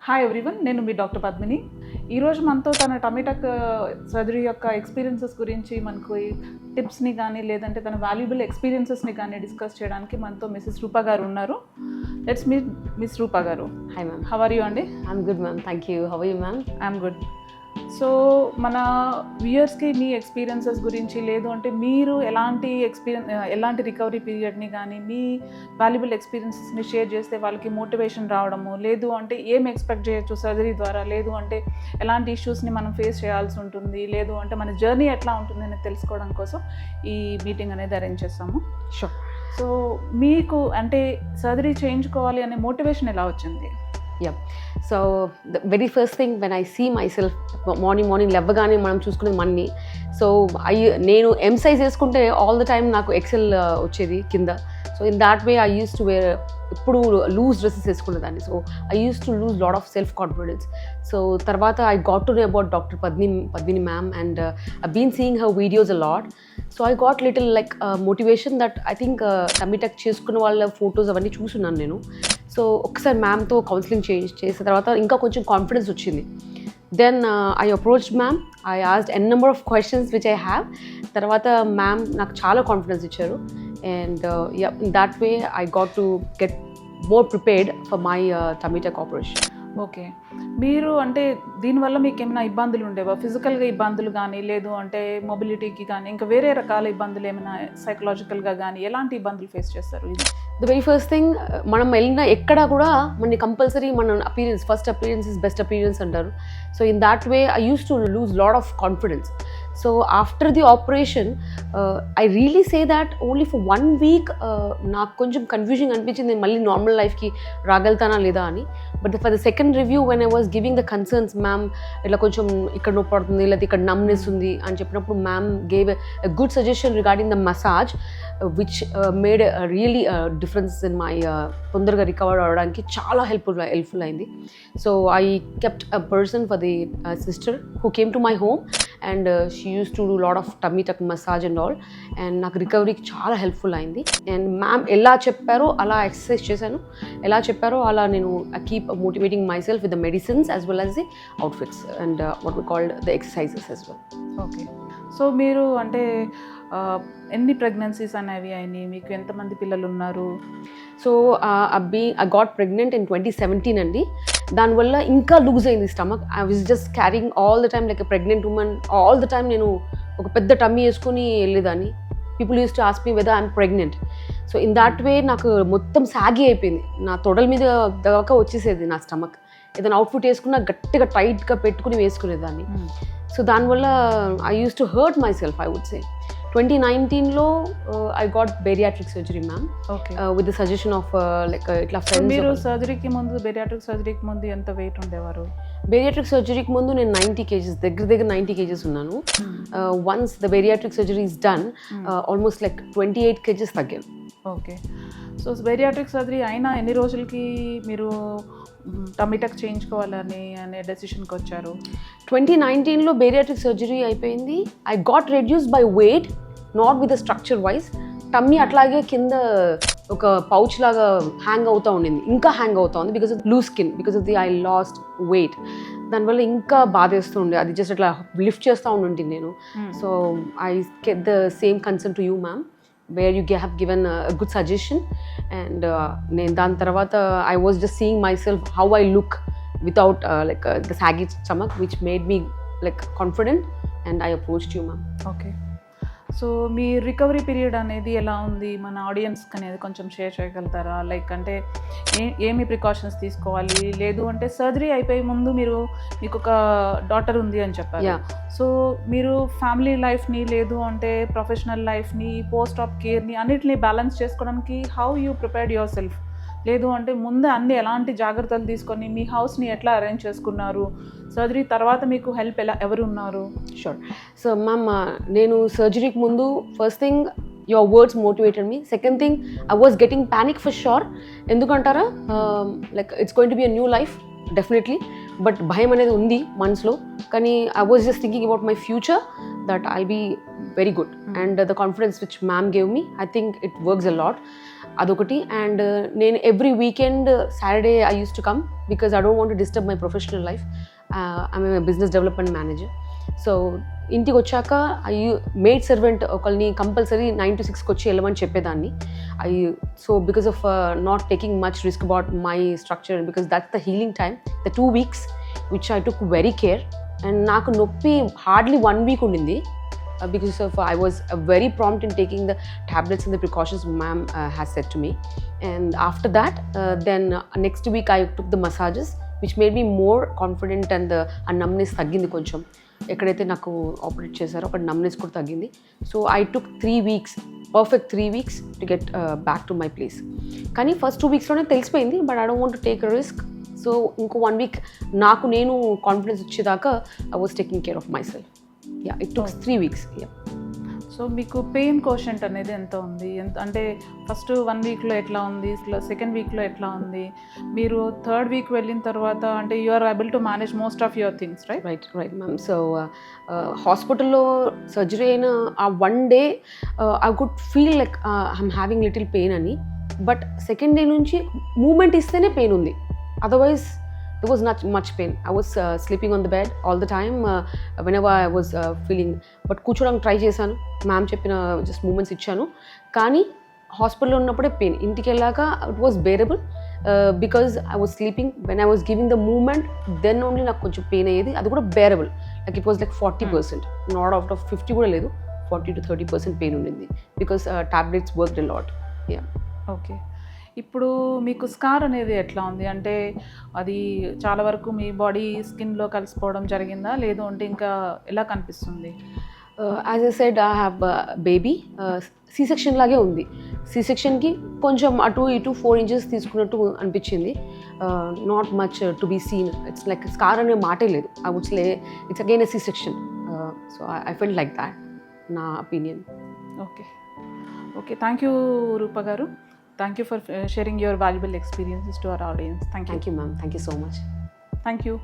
Hi everyone, నేను మీ doctor Padmini. ఈరోజు మనతో తన టమీటక్ సర్జరీ యొక్క ఎక్స్పీరియన్సెస్ గురించి మనకు టిప్స్ని కానీ లేదంటే తన వాల్యుబుల్ ఎక్స్పీరియన్సెస్ని కానీ డిస్కస్ చేయడానికి మనతో మిసెస్ రూపా గారు ఉన్నారు. లెట్స్ మీట్ మిస్ రూపా గారు. Hi ma'am. How are you అండి? I'm good ma'am, thank you. How are you ma'am? I'm good. So మన వ్యూయర్స్కి మీ ఎక్స్పీరియన్సెస్ గురించి లేదు అంటే మీరు ఎలాంటి రికవరీ పీరియడ్ని కానీ మీ వాల్యుబుల్ ఎక్స్పీరియన్సెస్ని షేర్ చేస్తే వాళ్ళకి మోటివేషన్ రావడము, లేదు అంటే ఏం ఎక్స్పెక్ట్ చేయొచ్చు సర్జరీ ద్వారా, లేదు అంటే ఎలాంటి ఇష్యూస్ని మనం ఫేస్ చేయాల్సి ఉంటుంది, లేదు అంటే మన జర్నీ ఎట్లా ఉంటుంది అనేది తెలుసుకోవడం కోసం ఈ మీటింగ్ అనేది అరేంజ్ చేస్తాము. షూర్. సో మీకు అంటే సర్జరీ చేయించుకోవాలి అనే మోటివేషన్ ఎలా వచ్చింది? Yeah, so the very first thing when I see myself morning లేవగానే మనం చూసుకునేది మన్ని. సో నేను ఎం సైజ్ వేసుకుంటే ఆల్ ద టైమ్ నాకు ఎక్సెల్ వచ్చేది కింద. So in that way I use to wear ఇప్పుడు లూజ్ డ్రెస్సెస్ వేసుకునేదాన్ని. So I use to lose lot of self confidence. So తర్వాత I got to know about doctor Padmini ma'am and I been seeing her videos a lot. So I got little like motivation that I think tummy tuck చేసుకున్న వాళ్ళ photos అవన్నీ చూసున్నాను నేను. So ఒకసారి మ్యామ్తో counselling చేసిన తర్వాత ఇంకా కొంచెం కాన్ఫిడెన్స్ వచ్చింది. Then I approached ma'am. I asked an number of questions which I have. తర్వాత మ్యామ్ నాకు చాలా కాన్ఫిడెన్స్ ఇచ్చారు. And in that way I got to get more prepared for my tummy tuck operation. Okay, మీరు అంటే దీనివల్ల మీకు ఏమైనా ఇబ్బందులు ఉండేవా? ఫిజికల్గా ఇబ్బందులు కానీ, లేదు అంటే మొబిలిటీకి కానీ, ఇంకా వేరే రకాల ఇబ్బందులు ఏమైనా సైకలాజికల్గా కానీ ఎలాంటి ఇబ్బందులు ఫేస్ చేస్తారు? ఇది ద వెరీ ఫస్ట్ థింగ్, మనం వెళ్ళిన ఎక్కడ కూడా మన కంపల్సరీ మన appearance, first appearance is best appearance అంటారు. So in that way I use to lose lot of confidence. So after the operation I really say that only for 1 week నాకు కొంచెం confusing అనిపించింది, నేను మళ్ళీ నార్మల్ లైఫ్కి రాగలుగుతానా లేదా అని. But for the second review when I was giving the concerns, ma'am ఇట్లా కొంచెం ఇక్కడ నొప్పి పడుతుంది లేదా ఇక్కడ నమ్నెస్ ఉంది అని చెప్పినప్పుడు ma'am gave a good suggestion regarding the massage which made really difference in my తొందరగా రికవర్ అవ్వడానికి చాలా హెల్ప్ఫుల్ అయింది. So I kept a person for the sister who came to my home and she use to do lot of tummy tuck massage and all. And నాకు రికవరీకి చాలా helpful అయింది. And ma'am ఎలా చెప్పారో అలా ఎక్సర్సైజ్ చేశాను, ఎలా చెప్పారో అలా నేను I keep motivating myself with the medicines as well as the outfits and what we called the exercises as well. Okay, so మీరు అంటే ఎన్ని ప్రెగ్నెన్సీస్ అనేవి అయినాయి, మీకు ఎంతమంది పిల్లలు ఉన్నారు? So I got pregnant in 2017 అండి. దానివల్ల ఇంకా లూజ్ అయింది stomach. I was just carrying all the time like a pregnant women. All the time నేను ఒక పెద్ద టమ్మీ వేసుకొని వెళ్ళేదాన్ని. People use to ask me whether I'm pregnant. So in that వే నాకు మొత్తం సాగి అయిపోయింది, నా తొడల మీద దాకా వచ్చేసేది నా స్టమక్. ఏదైనా అవుట్ఫిట్ వేసుకున్నా గట్టిగా టైట్గా పెట్టుకుని వేసుకునేదాన్ని. సో దానివల్ల I use to hurt myself I would say. 2019లో I got bariatric surgery ma'am. Okay, with the suggestion of like ఇట్లా ఫ్రెండ్స్. మీరు సర్జరీకి ముందు, బేరియాట్రిక్ సర్జరీకి ముందు ఎంత వెయిట్ ఉండేవారు? బేరియాట్రిక్ సర్జరీకి ముందు నేను 90 kgs, దగ్గర 90 kgs ఉన్నాను. Once the bariatric surgery is done almost like 28 kgs తగ్గాను. ఓకే, సో బేరియాట్రిక్ సర్జరీ అయినా ఎన్ని రోజులకి మీరు టమీటక్ చేయించుకోవాలనే డెసిషన్కి వచ్చారు? 2019లో బేరియాట్రిక్ సర్జరీ అయిపోయింది. I got reduced by weight, not with the structure wise. Tummy అట్లాగే కింద ఒక పౌచ్ లాగా హ్యాంగ్ అవుతూ ఉండింది, ఇంకా హ్యాంగ్ అవుతా ఉంది because of loose skin, because of the I lost weight. దానివల్ల ఇంకా బాధేస్తూ ఉండే, అది జస్ట్ అట్లా లిఫ్ట్ చేస్తూ ఉండింది నేను. So I get the same concern to you ma'am where you have given a good suggestion. And నేను దాని తర్వాత I was just seeing myself how I look without like the saggy stomach, which made me like confident and I approached you ma'am. Okay, so me recovery period అనేది ఎలా ఉంది, మన ఆడియన్స్కి అనేది కొంచెం షేర్ చేయగలుగుతారా? లైక్ అంటే ఏమి ప్రికాషన్స్ తీసుకోవాలి, లేదు అంటే సర్జరీ అయిపోయే ముందు మీకు ఒక డాటర్ ఉంది అని చెప్పారు. సో మీరు ఫ్యామిలీ లైఫ్ని, లేదు అంటే ప్రొఫెషనల్ లైఫ్ని, పోస్ట్ ఆప్ కేర్ని అన్నిటిని బ్యాలెన్స్ చేసుకోవడానికి how you prepared your self, లేదు అంటే ముందు అన్ని ఎలాంటి జాగ్రత్తలు తీసుకొని మీ హౌస్ని ఎట్లా అరేంజ్ చేసుకున్నారు, సర్జరీ తర్వాత మీకు హెల్ప్ ఎవరు ఉన్నారు? షూర్. సో మ్యామ్ నేను సర్జరీకి ముందు first thing your words motivated me. Second thing I was getting panic for sure. ఎందుకంటారా, like it's going to be a new life definitely, but భయం అనేది ఉంది మనసులో. కానీ I was just thinking about my future that I'll be very good. And the confidence which ma'am gave me, I think it works a lot. అదొకటి. And నేను every weekend Saturday I use to come because I don't want to disturb my professional life. I'm a business development manager. So ఇంటికి వచ్చాక maid servant ఒకరిని compulsory 9 to 6కి వచ్చి వెళ్ళమని చెప్పేదాన్ని. So because of not taking much risk about my structure, because that's the healing time, the 2 weeks which I took very care. And నాకు నొప్పి hardly 1 week ఉండింది. Because of I was very prompt in taking the tablets and the precautions ma'am has said to me. And after that then next week I took the massages which made me more confident, and the numbness తగ్గింది కొంచెం. ఎక్కడైతే నాకు operate చేశారో అక్కడ numbness కూడా తగ్గింది. So I took 3 weeks, perfect 3 weeks to get back to my place. కానీ first 2 weeksలోనే తెలిసిపోయింది, but I don't want to take a risk. So ఇంకో 1 week నాకు నేను కాన్ఫిడెన్స్ వచ్చేదాకా I was taking care of my self. Yeah, it took 3 weeks. Yeah. So మీకు pain quotient అనేది ఎంత ఉంది? అంటే ఫస్ట్ 1 weekలో ఎట్లా ఉంది, సెకండ్ వీక్లో ఎట్లా ఉంది, మీరు థర్డ్ వీక్ వెళ్ళిన తర్వాత అంటే you are able to manage most of your things, right? Right ma'am. So హాస్పిటల్లో సర్జరీ అయిన ఆ 1 day I could feel like I'm having little pain అని. బట్ సెకండ్ డే నుంచి మూమెంట్ ఇస్తేనే పెయిన్ ఉంది, otherwise there was not much pain. I was sleeping on the bed all the time whenever I was feeling. But కూర్చోడానికి try చేశాను, ma'am చెప్పిన just movements ఇచ్చాను, కానీ హాస్పిటల్లో ఉన్నప్పుడే పెయిన్. ఇంటికి వెళ్ళాక it was bearable because I was sleeping. When I was giving the movement then only నాకు కొంచెం పెయిన్ అయ్యేది, అది కూడా bearable. Like it was like 40%, not out of 50 కూడా లేదు, 40 to 30% పెయిన్ ఉండింది because tablets worked a lot. Yeah. Okay. ఇప్పుడు మీకు స్కార్ అనేది ఎట్లా ఉంది? అంటే అది చాలా వరకు మీ బాడీ స్కిన్లో కలిసిపోవడం జరిగిందా, లేదు అంటే ఇంకా ఎలా కనిపిస్తుంది? As I said I have baby. C section లాగే ఉంది. సి సెక్షన్కి కొంచెం అటు ఇటు 4 inches తీసుకున్నట్టు అనిపించింది. Not much to be seen. It's like scar అనే మాటే లేదు. I would say it's again a C section. So I felt like that, నా opinion. Okay. Okay, thank you Roopa garu. Thank you for sharing your valuable experiences to our audience. Thank you. Thank you, ma'am. Thank you so much. Thank you.